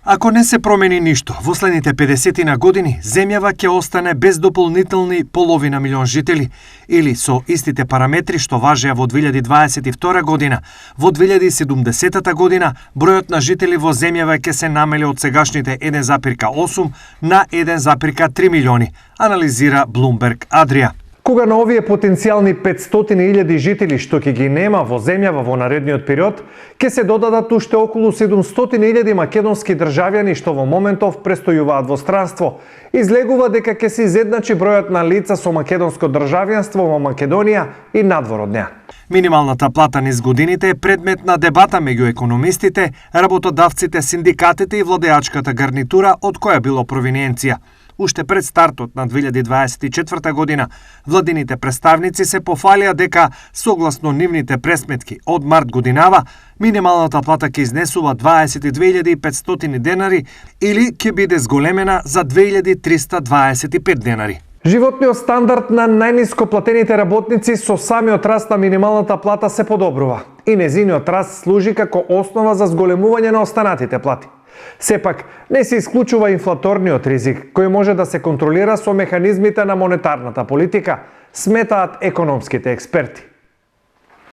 Ако не се промени ништо, во следните 50 години земјава ќе остане без дополнителни половина милион жители или со истите параметри што важеа во 2022 година. Во 2070 година бројот на жители во земјава ќе се намали од сегашните 1,8 на 1,3 милиони, анализира Bloomberg Adria. Кога на овие потенцијални 500.000 жители што ќе ги нема во земјава во наредниот период, ќе се додадат уште околу 700.000 македонски државјани што во моментов престојуваат во странство, излегува дека ќе се изедначи бројот на лица со македонско државјанство во Македонија и надвор од неа. Минималната плата низ годините е предмет на дебата меѓу економистите, работодавците, синдикатите и владеачката гарнитура од која било провиненција. Уште пред стартот на 2024 година, владините представници се пофалија дека, согласно нивните пресметки од март годинава, минималната плата ќе изнесува 22.500 денари или ќе биде зголемена за 2.325 денари. Животниот стандард на најниско платените работници со самиот раст на минималната плата се подобрува и незиниот раст служи како основа за зголемување на останатите плати. Сепак, не се исклучува инфлаторниот ризик, кој може да се контролира со механизмите на монетарната политика, сметаат економските експерти.